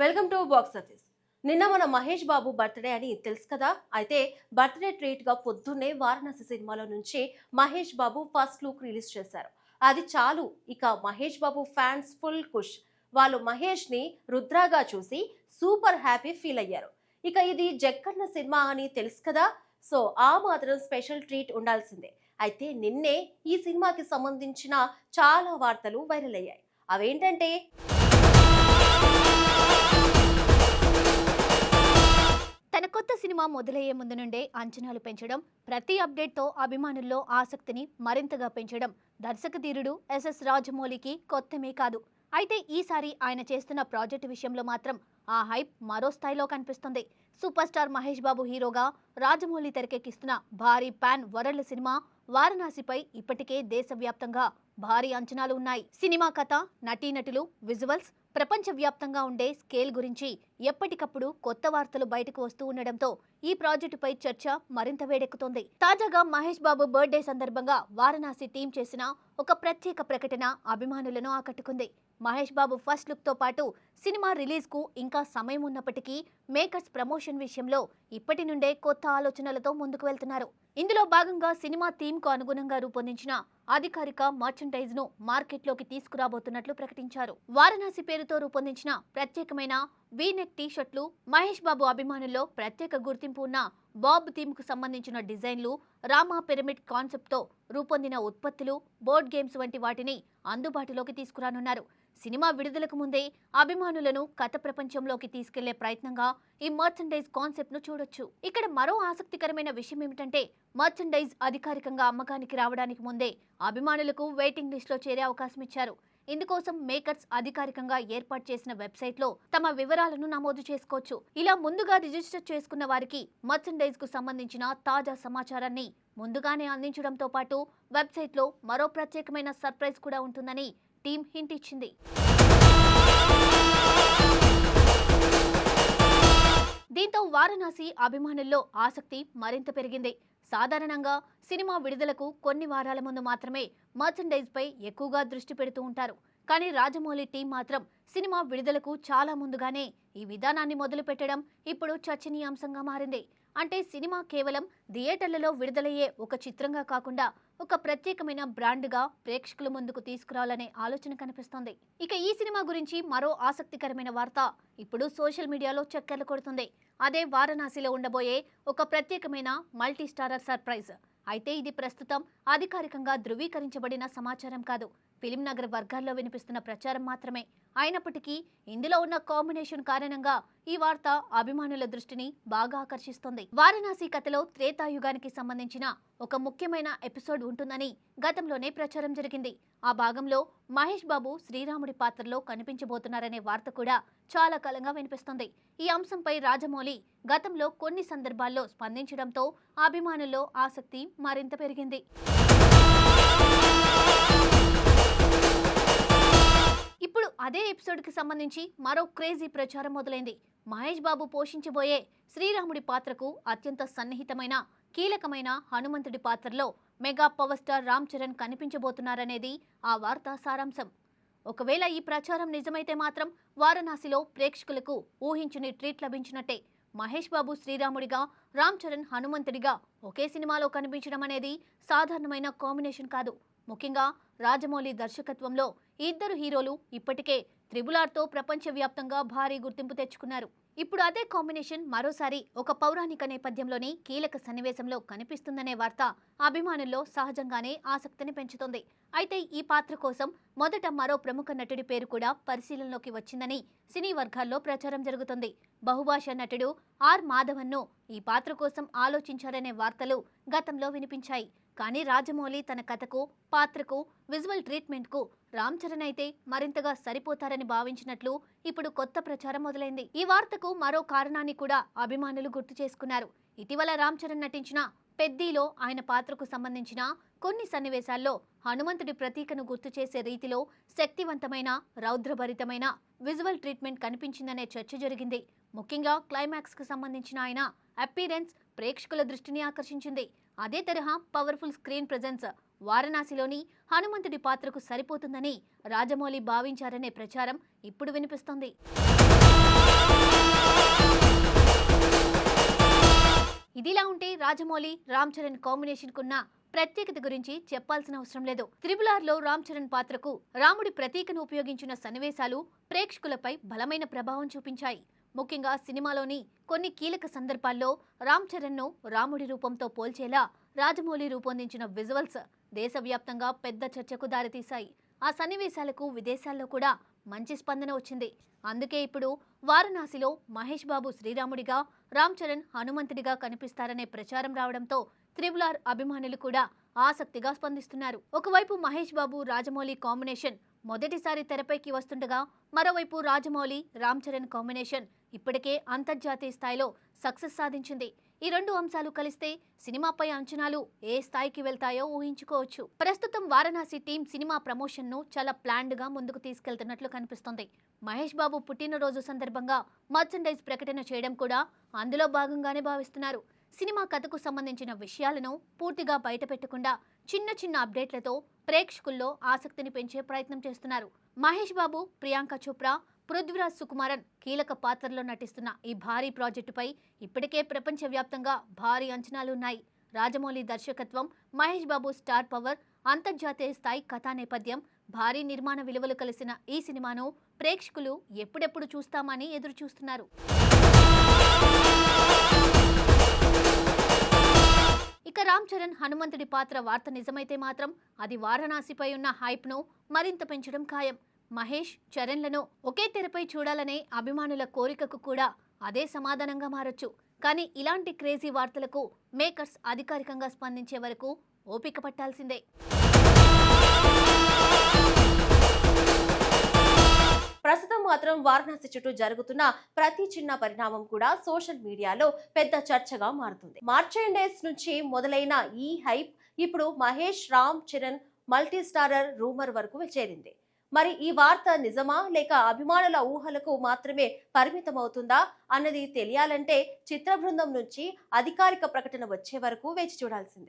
Welcome to box office. నిన్న మన Mahesh Babu birthday అని తెలుసు కదా. అయితే బర్త్డే ట్రీట్ గా పొద్దున్నే వారణాసి సినిమాలో నుంచి Mahesh Babu first look release చేశారు. అది చాలు, ఇక మహేష్ బాబు ఫ్యాన్స్ ఫుల్ ఖుష్. వాళ్ళు మహేష్ ని రుద్రాగా చూసి సూపర్ హ్యాపీ ఫీల్ అయ్యారు. ఇక ఇది జక్కన్న సినిమా అని తెలుసు కదా, సో ఆ మాత్రం స్పెషల్ ట్రీట్ ఉండాల్సిందే. అయితే నిన్నే ఈ సినిమాకి సంబంధించిన చాలా వార్తలు వైరల్ అయ్యాయి. అవేంటంటే, తన కొత్త సినిమా మొదలయ్యే ముందు నుండే అంచనాలు పెంచడం, ప్రతి అప్డేట్తో అభిమానుల్లో ఆసక్తిని మరింతగా పెంచడం దర్శకధీరుడు ఎస్ఎస్ రాజమౌళికి కొత్తమే కాదు. అయితే ఈసారి ఆయన చేస్తున్న ప్రాజెక్టు విషయంలో మాత్రం ఆ హైప్ మరో స్థాయిలో కనిపిస్తుంది. సూపర్ స్టార్ మహేష్ బాబు హీరోగా రాజమౌళి తెరకెక్కిస్తున్న భారీ పాన్ వరల్డ్ సినిమా వారణాసిపై ఇప్పటికే దేశవ్యాప్తంగా భారీ అంచనాలు ఉన్నాయి. సినిమా కథ, నటీనటులు, విజువల్స్, ప్రపంచవ్యాప్తంగా ఉండే స్కేల్ గురించి ఎప్పటికప్పుడు కొత్త వార్తలు బయటకు వస్తూ ఉండడంతో ఈ ప్రాజెక్టుపై చర్చ మరింత వేడెక్కుతోంది. తాజాగా మహేష్ బాబు బర్త్డే సందర్భంగా వారణాసి టీం చేసిన ఒక ప్రత్యేక ప్రకటన అభిమానులను ఆకట్టుకుంది. మహేష్ బాబు ఫస్ట్ లుక్ తో పాటు సినిమా రిలీజ్ కు ఇంకా సమయం ఉన్నప్పటికీ మేకర్స్ ప్రమోషన్ విషయంలో ఇప్పటి నుండే కొత్త ఆలోచనలతో ముందుకు వెళ్తున్నారు. ఇందులో భాగంగా సినిమా థీమ్ కు అనుగుణంగా రూపొందించిన అధికారిక మర్చెండైజ్ ను మార్కెట్లోకి తీసుకురాబోతున్నట్లు ప్రకటించారు. వారణాసి పేరుతో రూపొందించిన ప్రత్యేకమైన వీనెక్ టీ షర్ట్లు, మహేష్ బాబు అభిమానుల్లో ప్రత్యేక గుర్తింపు ఉన్న బాబ్ థీమ్ కు సంబంధించిన డిజైన్లు, రామా పిరమిడ్ కాన్సెప్ట్ తో రూపొందిన ఉత్పత్తులు, బోర్డ్ గేమ్స్ వంటి వాటిని అందుబాటులోకి తీసుకురానున్నారు. సినిమా విడుదలకు ముందే అభిమానులను కథ ప్రపంచంలోకి తీసుకెళ్లే ప్రయత్నంగా ఈ మర్చెండైజ్ కాన్సెప్ట్ ను చూడొచ్చు. ఇక్కడ మరో ఆసక్తికరమైన విషయం ఏమిటంటే, మర్చెండైజ్ అధికారికంగా అమ్మకానికి రావడానికి ముందే అభిమానులకు వెయిటింగ్ లిస్ట్ లో చేరే అవకాశం ఇచ్చారు. ఇందుకోసం మేకర్స్ అధికారికంగా ఏర్పాటు చేసిన వెబ్సైట్ లో తమ వివరాలను నమోదు చేసుకోవచ్చు. ఇలా ముందుగా రిజిస్టర్ చేసుకున్న వారికి మర్చెండైజ్ కు సంబంధించిన తాజా సమాచారాన్ని ముందుగానే అందించడంతో పాటు వెబ్సైట్ లో మరో ప్రత్యేకమైన సర్ప్రైజ్ కూడా ఉంటుందని టీం హింట్ ఇచ్చింది. దీంతో వారణాసి అభిమానుల్లో ఆసక్తి మరింత పెరిగింది. సాధారణంగా సినిమా విడుదలకు కొన్ని వారాల ముందు మాత్రమే మర్చెండైజ్ పై ఎక్కువగా దృష్టి పెడుతూ ఉంటారు. కానీ రాజమౌళి టీం మాత్రం సినిమా విడుదలకు చాలా ముందుగానే ఈ విధానాన్ని మొదలు పెట్టడం ఇప్పుడు చర్చనీయాంశంగా మారింది. అంటే సినిమా కేవలం థియేటర్లలో విడుదలయ్యే ఒక చిత్రంగా కాకుండా ఒక ప్రత్యేకమైన బ్రాండ్గా ప్రేక్షకుల ముందుకు తీసుకురావాలనే ఆలోచన కనిపిస్తోంది. ఇక ఈ సినిమా గురించి మరో ఆసక్తికరమైన వార్త ఇప్పుడు సోషల్ మీడియాలో చక్కర్లు కొడుతుంది. అదే వారణాసిలో ఉండబోయే ఒక ప్రత్యేకమైన మల్టీ స్టారర్ సర్ప్రైజ్. అయితే ఇది ప్రస్తుతం అధికారికంగా ధృవీకరించబడిన సమాచారం కాదు, ఫిలిం నగర్ వర్గాల్లో వినిపిస్తున్న ప్రచారం మాత్రమే. అయినప్పటికీ ఇందులో ఉన్న కాంబినేషన్ కారణంగా ఈ వార్త అభిమానుల దృష్టిని బాగా ఆకర్షిస్తోంది. వారణాసి కథలో త్రేతాయుగానికి సంబంధించిన ఒక ముఖ్యమైన ఎపిసోడ్ ఉంటుందని గతంలోనే ప్రచారం జరిగింది. ఆ భాగంలో మహేష్ బాబు శ్రీరాముడి పాత్రలో కనిపించబోతున్నారనే వార్త కూడా చాలా కాలంగా వినిపిస్తుంది. ఈ అంశంపై రాజమౌళి గతంలో కొన్ని సందర్భాల్లో స్పందించడంతో అభిమానుల్లో ఆసక్తి మరింత పెరిగింది. ఇప్పుడు అదే ఎపిసోడ్కి సంబంధించి మరో క్రేజీ ప్రచారం మొదలైంది. మహేష్ బాబు పోషించబోయే శ్రీరాముడి పాత్రకు అత్యంత సన్నిహితమైన, కీలకమైన హనుమంతుడి పాత్రలో mega power star Ram Charan కనిపించబోతున్నారనేది ఆ వార్త సారాంశం. ఒకవేళ ఈ ప్రచారం నిజమైతే మాత్రం వారణాసిలో ప్రేక్షకులకు ఊహించని ట్రీట్ లభించినట్టే. మహేష్ బాబు శ్రీరాముడిగా, రామ్ చరణ్ హనుమంతుడిగా ఒకే సినిమాలో కనిపించడం అనేది సాధారణమైన కాంబినేషన్ కాదు. ముఖ్యంగా రాజమౌళి దర్శకత్వంలో ఈ ఇద్దరు హీరోలు ఇప్పటికే త్రిబుల్-ఆర్తో ప్రపంచవ్యాప్తంగా భారీ గుర్తింపు తెచ్చుకున్నారు. ఇప్పుడు అదే కాంబినేషన్ మరోసారి ఒక పౌరాణిక నేపథ్యంలోని కీలక సన్నివేశంలో కనిపిస్తుందనే వార్త అభిమానుల్లో సహజంగానే ఆసక్తిని పెంచుతుంది. అయితే ఈ పాత్ర కోసం మొదట మరో ప్రముఖ నటుడి పేరు కూడా పరిశీలనలోకి వచ్చిందని సినీ వర్గాల్లో ప్రచారం జరుగుతుంది. బహుభాషా నటుడు ఆర్ మాధవన్ను ఈ పాత్ర కోసం ఆలోచించారనే వార్తలు గతంలో వినిపించాయి. కానీ రాజమౌళి తన కథకు, పాత్రకు, విజువల్ ట్రీట్మెంట్కు రామ్ చరణ్ అయితే మరింతగా సరిపోతారని భావించినట్లు ఇప్పుడు కొత్త ప్రచారం మొదలైంది. ఈ వార్తకు మరో కారణాన్ని కూడా అభిమానులు గుర్తు చేసుకున్నారు. ఇటీవల రామ్ చరణ్ నటించిన పెద్దీలో ఆయన పాత్రకు సంబంధించిన కొన్ని సన్నివేశాల్లో హనుమంతుడి ప్రతీకను గుర్తు చేసే రీతిలో శక్తివంతమైన, రౌద్రభరితమైన విజువల్ ట్రీట్మెంట్ కనిపించిందనే చర్చ జరిగింది. ముఖ్యంగా క్లైమాక్స్ కు సంబంధించిన ఆయన అపీరెన్స్ ప్రేక్షకుల దృష్టిని ఆకర్షించింది. అదే తరహా పవర్ఫుల్ స్క్రీన్ ప్రెజెన్స్ వారణాసిలోని హనుమంతుడి పాత్రకు సరిపోతుందని రాజమౌళి భావించారనే ప్రచారం ఇప్పుడు వినిపిస్తోంది. రాజమౌళి రామ్ చరణ్ కాంబినేషన్ కున్న ప్రత్యేకత గురించి చెప్పాల్సిన అవసరం లేదు. RRR లో రామ్ చరణ్ పాత్రకు రాముడి ప్రతీకను ఉపయోగించిన సన్నివేశాలు ప్రేక్షకులపై బలమైన ప్రభావం చూపించాయి. ముఖ్యంగా సినిమాలోని కొన్ని కీలక సందర్భాల్లో రామ్ చరణ్ను రాముడి రూపంతో పోల్చేలా రాజమౌళి రూపొందించిన విజువల్స్ దేశవ్యాప్తంగా పెద్ద చర్చకు దారితీశాయి. ఆ సన్నివేశాలకు విదేశాల్లో కూడా మంచి స్పందన వచ్చింది. అందుకే ఇప్పుడు వారణాసిలో మహేష్ బాబు శ్రీరాముడిగా, రామ్ చరణ్ హనుమంతుడిగా కనిపిస్తారనే ప్రచారం రావడంతో RRR అభిమానులు కూడా ఆసక్తిగా స్పందిస్తున్నారు. ఒకవైపు మహేష్ బాబు రాజమౌళి కాంబినేషన్ మొదటిసారి తెరపైకి వస్తుండగా, మరోవైపు రాజమౌళి రామ్ చరణ్ కాంబినేషన్ ఇప్పటికే అంతర్జాతీయ స్థాయిలో సక్సెస్ సాధించింది. ఈ రెండు అంశాలు కలిస్తే సినిమాపై అంచనాలు ఏ స్థాయికి వెళ్తాయో ఊహించుకోవచ్చు. ప్రస్తుతం వారణాసి టీం సినిమా ప్రమోషన్ ను చాలా ప్లాన్డ్ గా ముందుకు తీసుకెళ్తున్నట్లు కనిపిస్తోంది. మహేష్ బాబు పుట్టినరోజు సందర్భంగా మర్చండైజ్ ప్రకటన చేయడం కూడా అందులో భాగంగానే భావిస్తున్నారు. సినిమా కథకు సంబంధించిన విషయాలను పూర్తిగా బయటపెట్టకుండా చిన్న చిన్న అప్డేట్లతో ప్రేక్షకుల్లో ఆసక్తిని పెంచే ప్రయత్నం చేస్తున్నారు. మహేష్ బాబు, ప్రియాంక చోప్రా, పృథ్వీరాజ్ సుకుమారన్ కీలక పాత్రలో నటిస్తున్న ఈ భారీ ప్రాజెక్టుపై ఇప్పటికే ప్రపంచవ్యాప్తంగా భారీ అంచనాలున్నాయి. రాజమౌళి దర్శకత్వం, మహేష్ బాబు స్టార్ పవర్, అంతర్జాతీయ స్థాయి కథా నేపథ్యం, భారీ నిర్మాణ విలువలు కలిసిన ఈ సినిమాను ప్రేక్షకులు ఎప్పుడెప్పుడు చూస్తామని ఎదురు చూస్తున్నారు. ఇక రామ్ చరణ్ హనుమంతుడి పాత్ర వార్త నిజమైతే మాత్రం అది వారణాసిపై ఉన్న హైప్ ను మరింత పెంచడం ఖాయం. మహేష్, చరణ్లను ఒకే తెరపై చూడాలనే అభిమానుల కోరికకు కూడా అదే సమాధానంగా మారొచ్చు. కానీ ఇలాంటి క్రేజీ వార్తలకు మేకర్స్ అధికారికంగా స్పందించే వరకు ఓపిక పట్టాల్సిందే. ప్రస్తుతం మాత్రం వారణాసి చుట్టూ జరుగుతున్న ప్రతి చిన్న పరిణామం కూడా సోషల్ మీడియాలో పెద్ద చర్చగా మారుతుంది. మార్చెండైజ్ నుంచి మొదలైన ఈ హైప్ ఇప్పుడు Mahesh, Ram Charan multi starrer rumour వరకు చేరింది. మరి ఈ వార్త నిజమా లేక అభిమానుల ఊహలకు మాత్రమే పరిమితమవుతుందా అన్నది తెలియాలంటే చిత్ర బృందం నుంచి అధికారిక ప్రకటన వచ్చే వరకు వేచి చూడాల్సిందే.